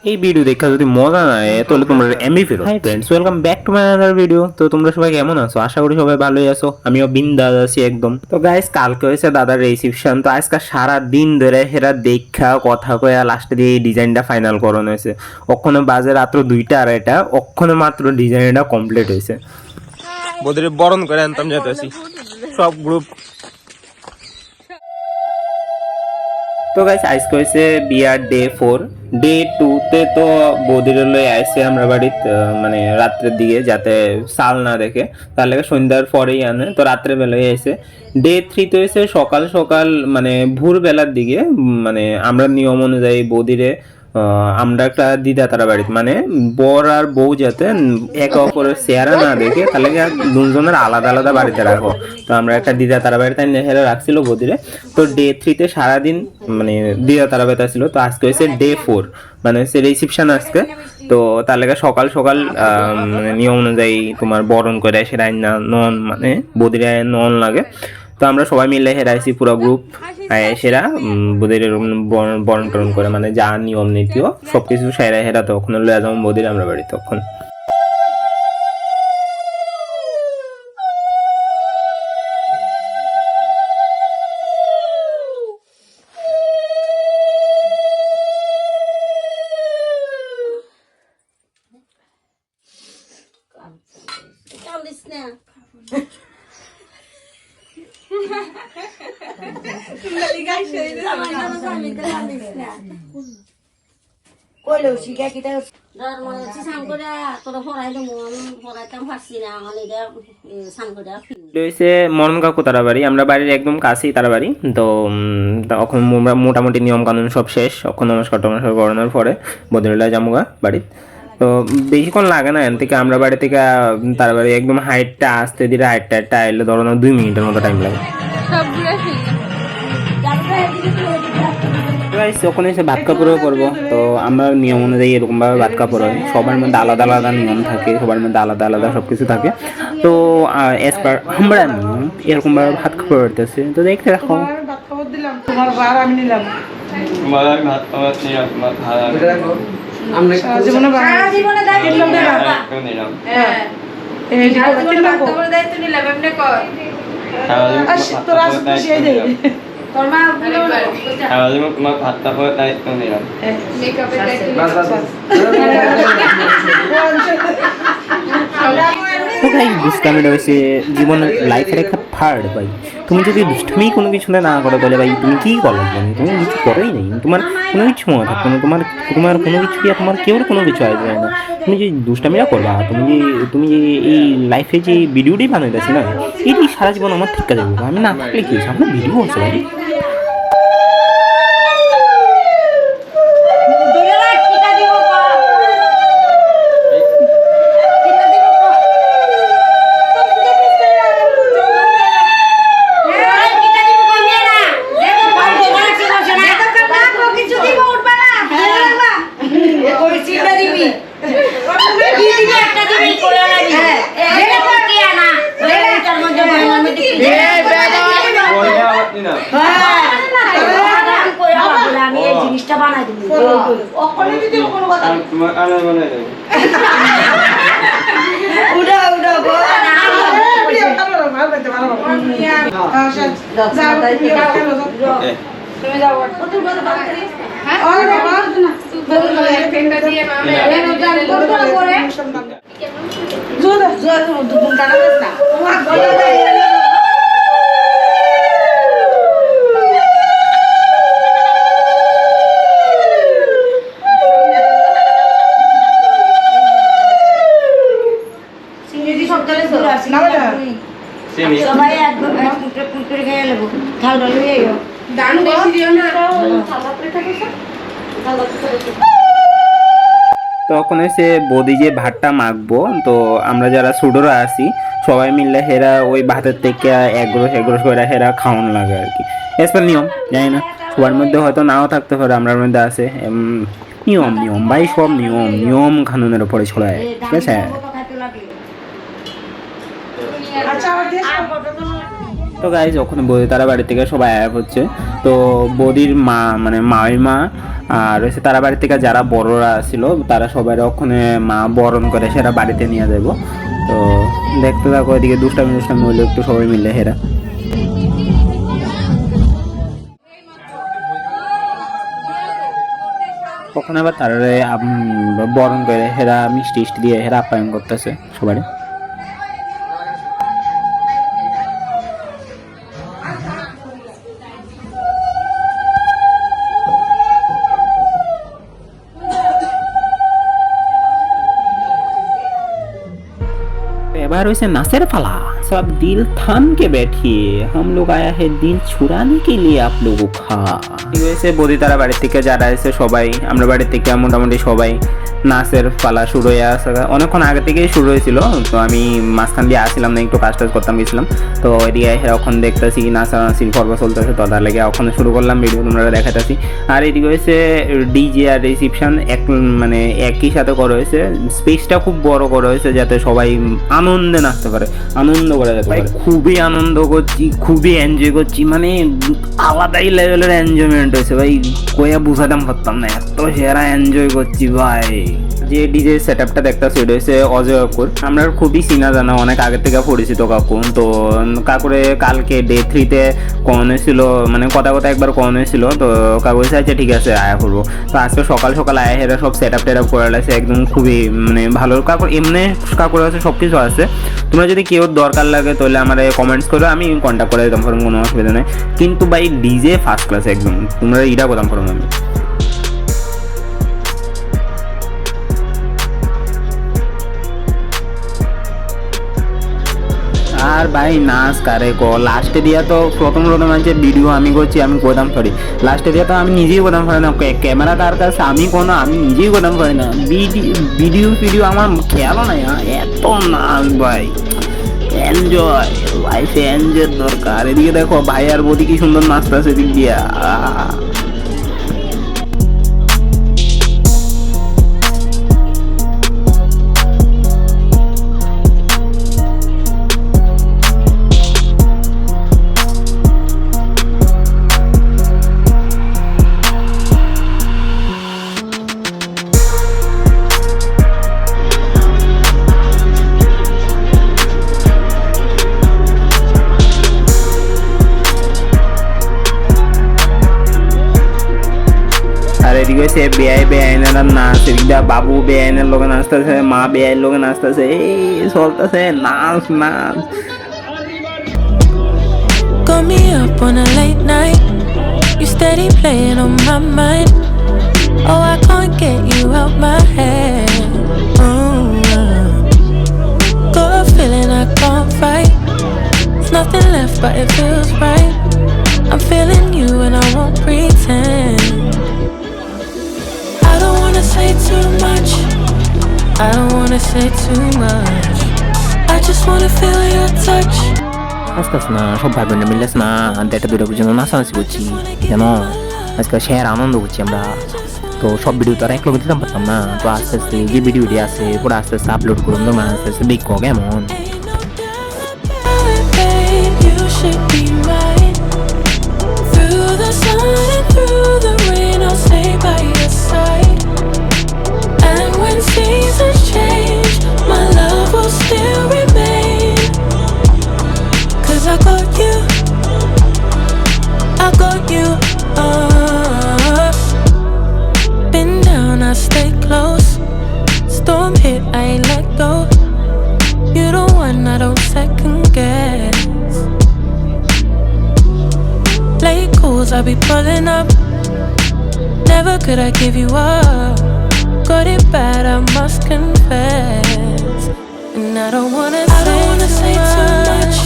এই ভিডিও দেখা যদি মজা না হয় তাহলে তোমরা এমবি ফেরো। Hi friends, welcome back to my another video. তো তোমরা সবাই কেমন আছো? আশা করি সবাই ভালোই আছো। আমিও বিন্দাস আছি একদম। তো গাইস, কালকে হয়েছে দাদার রিসেপশন। তো আজকে সারা দিন ধরে হেরা দেখা কথা কয়া লাস্টে দিয়ে এই ডিজাইনটা ফাইনাল করানো হয়েছে। ওখানে বাজে রাত্র 2টা-2:30, ওখানে মাত্র ডিজাইনটা কমপ্লিট হয়েছে। বদরে বরণ করে আনতাম যেতেছি সব গ্রুপ। তো গাইস, আজকে হয়েছে বিয়ার ডে 4। ডে 2-তে তো বৌদির লই আইসে আমরা বাড়িতে, মানে রাত্রের দিকে, যাতে সাল না দেখে, তার লেগে সন্ধ্যার পরেই আনে। তো রাত্রে বেলায় আইসে। ডে 3-তে হয়েছে সকাল সকাল, মানে ভোর বেলার দিকে। মানে আমরা নিয়ম অনুযায়ী বৌদিরে আমরা একটা দিদা তারা বাড়িতে, মানে বর আর বউ যাতে একে অপরের চেহারা না দেখে, তাহলে দুজনের আলাদা আলাদা বাড়িতে রাখো। তো আমরা একটা দিদা তারা বাড়িতে হেরে রাখছিল বৌদিরে। তো ডে 3-তে সারাদিন মানে দিদা তারা বাড়িতে ছিল। তো আজকে হয়েছে ডে 4, মানে হচ্ছে রিসেপশন আজকে। তো তার লেগে সকাল সকাল মানে নিয়ম অনুযায়ী তোমার বরণ করে সেটা নন, মানে বৌদিরা নন লাগে। তো আমরা সবাই মিলে হেরাইছি পুরো গ্রুপ। সেরা বদির বরণ টরণ করে, মানে যা নিয়ম নীতিও সবকিছু সেরা হেরা তখন লয়ে যাবো বদির আমরা বাড়ি তখন। মরণ কাকু তারা বাড়ি, আমরা বাড়ির একদম কাছেই তারা বাড়ি। তো তখন মোটামুটি নিয়ম কানুন সব শেষ। এখন নমস্কার টমস্কার করানোর পরে বদরুল্লাহ জামুগা বাড়ি। তো বেশিক্ষণ লাগে না, এন থেকে আমরা বাড়ি থেকে তার বাড়ি একদম হাইটটা আসতে দিলে হাইটটা এলে ধরো 2 মিনিটের মতো টাইম লাগে। ওখানে এসে ভাত কাপড়ও করবো। তো আমরা নিয়ম অনুযায়ী এরকম ভাবে ভাত কাপড় হয়, সবার মধ্যে আলাদা আলাদা নিয়ম থাকে, সবার মধ্যে আলাদা আলাদা সবকিছু থাকে। তো এস পার আমরা নিয়ম এরকম ভাবে ভাত কাপড় করতেছে। তো দেখতে রাখো। তোমার বার আমি নিলাম, তোমার আমি ভাত খাওয়া নিলাম, তোমার ভাত জীবনে নিলাম। হ্যাঁ দায়িত্ব নিলাম এমনি কর। তোর আজ খুশি হয়ে যাই তোর মা তোমার ভাত খাওয়ার দায়িত্ব নিলাম। দুষ্টামিটা হয়েছে জীবনের লাইফের একটা পার্ট ভাই। তুমি যদি দুষ্টামি কোনো কিছু না করো তাহলে ভাই তুমি কি করো? তুমি কিছু করোই নাই, তোমার কোনো কিছু মনে থাকবে না, তোমার তোমার কোনো কিছু তোমার কেউ কোনো কিছু আসবে না। তুমি যে দুষ্টামিটা করবা, তুমি যে এই লাইফে যে ভিডিওটি বানাইতেছি না, এটি সারা জীবন আমার ঠিক কাজে যাবে। আমি না থাকলে কি হয়েছে, আমার ভিডিও হচ্ছে ভাই। তখন এসে বৌদি যে ভাতটা মাখবো, তো আমরা যারা ছোটরা আছি সবাই মিললে হেরা ওই ভাতের থেকে এগ্রোস করে হেরা খাওয়ানো লাগে আর কি। এসব নিয়ম জানি না, সবার মধ্যে হয়তো নাও থাকতে পারে, আমরার মধ্যে আছে নিয়ম ভাই, সব নিয়ম কানুনের উপরে ছড়ায়, ঠিক আছে। তো গাইজ ওখানে বৌদি তারা বাড়ি থেকে সবাই আয়া হচ্ছে। তো বৌদির মা মানে মামিমা আর হচ্ছে তারা বাড়ি থেকে যারা বড়রা ছিল তারা সবাই ওখানে মা বরণ করে সেটা বাড়িতে নিয়ে যাবো। তো দেখতে থাকো, এদিকে দুষ্টামি হইলো একটু সবাই মিলে হেরা। কখন আবার তারা বরণ করে হেরা মিষ্টি দিয়ে হেরা আপ্যায়ন করতেছে সবাই। एबार वैसे नाचेर पाला। सब दिल थाम के बैठिए, हम लोग आया है दिल छुड़ाने के लिए आप लोगों का। ঠিক আছে, বৌদি তারা বাড়ি থেকে যারা এসে সবাই আমরা বাড়ি থেকে মোটামুটি সবাই নাচের পালা শুরু হয়ে আসে। অনেকক্ষণ আগে থেকেই শুরু হয়েছিল, তো আমি মাঝখান দিয়ে আসছিলাম না, একটু কাজ টাজ করতাম গেছিলাম। তো এদিকে এখন দেখতেছি নাচানাচির পর্ব চলতেছে, তো তার লেগে ওখানে শুরু করলাম ভিডিও তোমরা দেখাতেছি। আর এদিকে হয়েছে ডিজে আর রিসিপশন মানে একই সাথে করা হয়েছে। স্পেসটা খুব বড় করা হয়েছে যাতে সবাই আনন্দে নাচতে পারে, আনন্দ করা যেতে পারে। খুবই আনন্দ করছি, খুবই এনজয় করছি, মানে আলাদাই লেভেলের এনজয়মেন্ট হয়েছে ভাই, কইয়া বুঝাতাম পারতাম না, এত সেরা এনজয় করছি ভাই। যে ডিজে সেট আপটা দেখতেছি ওটা হচ্ছে অজয় কাকুর, আমরা খুবই চিনা জানা, অনেক আগে থেকে পরিচিত কাকু। তো কাকুরে কালকে ডে 3-তে কন হয়েছিল, মানে কথা একবার কন হয়েছিল। তো কাকু হয়েছে আচ্ছা ঠিক আছে আয়া করবো। তো আজকে সকাল সকাল আয়া হেরা সব সেট আপ করে লাগছে একদম খুবই মানে ভালো। কাকুর এমনি কাকুর কাছে সব কিছু আছে, তোমরা যদি কেউ দরকার লাগে তাহলে আমার কমেন্টস করো, আমি কন্ট্যাক্ট করে দিতাম, কোনো অসুবিধা নেই। কিন্তু ভাই ডিজে ফার্স্ট ক্লাস একদম, তোমরা ইটা করতাম পারো আমি। আর ভাই নাচ কারে কো লাস্টে দিয়া তো প্রথম আছে ভিডিও আমি করছি, আমি কোদাম পারি লাস্টে দিয়া তো আমি নিজেই কোদাম পারি না, ক্যামেরা তার কাছে আমি নিজেই কোদাম পারি না। ভিডিও আমার খেয়ালও নাই, এত নাচ ভাই, এনজয় লাইফে এনজয় দরকার। এদিকে দেখো ভাই আর বৌদি কি সুন্দর নাচতেছে এদিক দিয়া। এদিকে সে বেআইনেরা নাচ, এদিকটা বাবু বেআইনের লোকে নাচতেছে, মা বেআইনের লোকে নাচতেছে, এই চলতেছে নাচ নাচ। Got me up on a late night, you steady playing on my mind. Oh, I can't get you out my head. Got a feeling I can't fight. There's nothing left but it feels right. I'm feeling you and I won't pretend. I don't wanna say too much, I don't wanna say too much. I just wanna feel your touch. আজকাল না সব ভাই বোন মিললে না দেড়টা দুটো পর্যন্ত নাচানাচি করছি, জানো আজকাল শেয়ার আনন্দ করছি আমরা। তো সব ভিডিও তো আর এক লোক দিতাম পারতাম না, তো আস্তে আস্তে যে ভিডিওটি আছে ওরা আস্তে আস্তে আপলোড করুন, তোমরা আস্তে আস্তে দেখো কেমন। You should be mine. Through the sun and through the rain, I'll stay by your side. And when seasons change, my love will still remain. 'Cause I got you, I got you. Been down, I stay close. Storm hit, I ain't let go. You the one I don't second guess. Late calls, I be pulling up. Never could I give you up. Got it bad, I must confess. And I don't wanna say too much.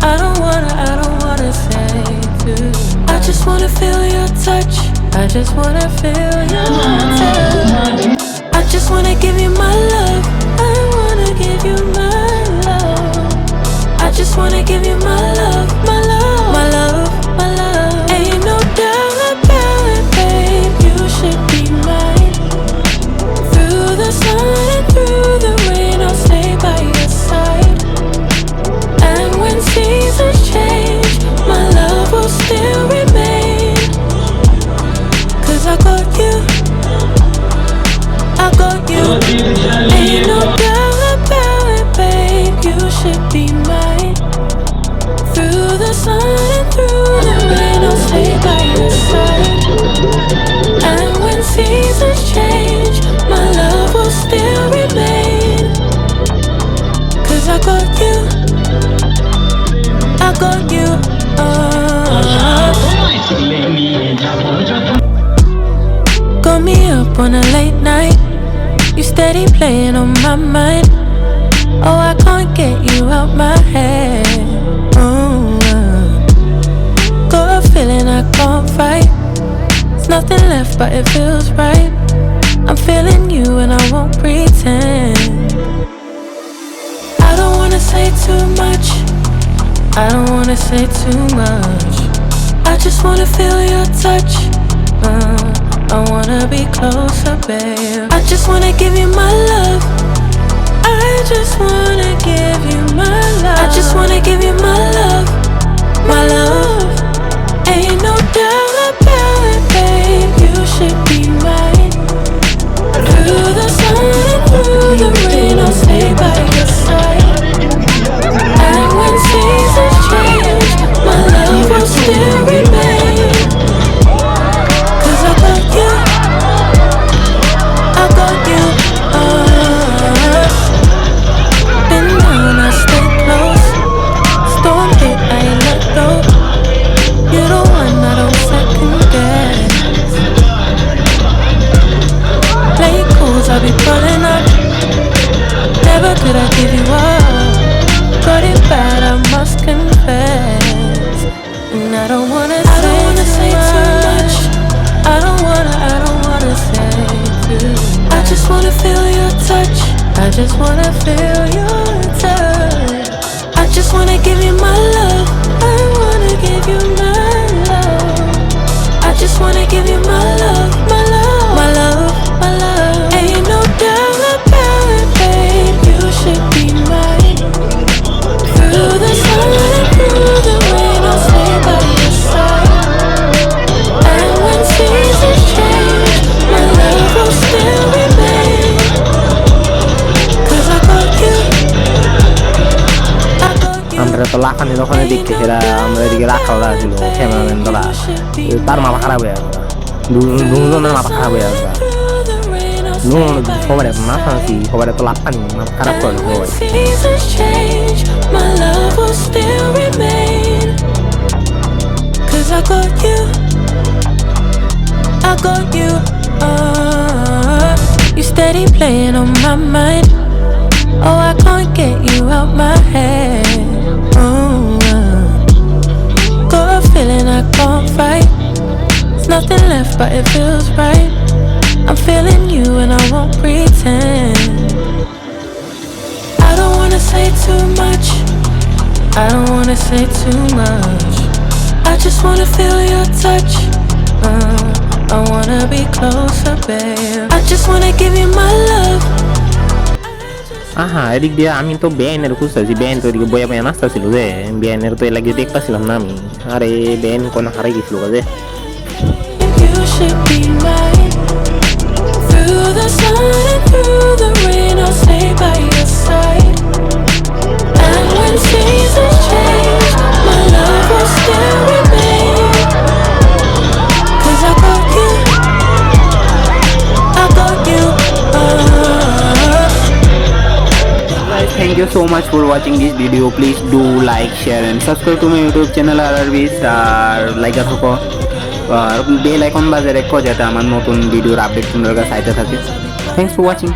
I don't wanna say too much. I just wanna feel your touch. I just wanna feel your touch. I just wanna give you my love. I wanna give you my love. I just wanna give you my love, my love, my love, my love. Ain't no doubt about it, babe, you should be mine. Through the sun and through the rain, I'll stay by your side. And when seasons change, you. Ain't no doubt about it, babe. You should be mine. Through the sun and through the rain, I'll stay by your side. And when seasons change, my love will still remain. 'Cause I got you, I got you. Got me up on a late night. You steady playing on my mind. Oh, I can't get you out my head. Got a feeling I can't fight. There's nothing left but it feels right. I'm feeling you and I won't pretend. I don't wanna say too much. I don't wanna say too much. I just wanna feel your touch. I wanna be closer, babe. I just wanna give you my love. I just wanna give you my love. I just wanna give you my love, my love. Ain't no doubt about it, babe. You should be mine. Through the sun and through the rain, I'll stay by your side. And when seasons change, my love will still remain. 'Cause I got you, I got you. Been down, I stay close. Storm hit, I ain't let go. You're the one I don't second guess. Play cool, I'll be pulling up. Never could I give you up. Got it bad, I must confess. And I don't wanna say too much. I don't wanna say too much. I just wanna feel your touch. I just wanna feel your touch. I just wanna give you my love. I wanna give you my love. I just wanna give you my love, my love, my love, my love. Ain't no doubt about it, babe. You should be mine. Through the sun and through the rain, I'll stay by your side. And when seasons change, my love will still remain. 'Cause I got you, I got you. আমরা তো লাফানি লাফানি দেখতে সেটা আমরা এদিকে রাখা ছিল cameraman দলা তার মাথা খারাপ হয়ে আসবে দুজনের মাথা খারাপ হয়ে আসবে সবার মাথা আছি সবার তো লাফানি মাথা খারাপ করে সবাই Seasons change, my love will still remain. 'Cause I got you, I got you. You steady playing on my mind. Oh, I can't get you out my head. Got a feeling I can't fight. There's nothing left but it feels right. I'm feeling you and I won't pretend. I don't wanna say too much. I don't wanna say too much. I just wanna feel your touch. I wanna be closer, babe. I just wanna give you my love. আহা এদিক দিয়ে আমি তো বেআইনের খুঁজতেছি বেআইন তো এদিকে বয়া বয়া নাচতেছিল যে বেআইনের তো এর লাগে দেখতেছিলাম না আমি আরে বেআইন কোনো হারাই গেছিল যে You should be mine. Through the sun and through the rain, I'll stay by your side. And when seasons change, my love will still remain. 'Cause I got you, I got you. Guys, thank you so much for watching this video. Please do like, share and subscribe to my YouTube channel RRBs আর like থাকো আর bell icon বাজে রেখো যাতে আমার নতুন ভিডিওর update তোমাদের কাছে আইতে থাকে। Thanks for watching.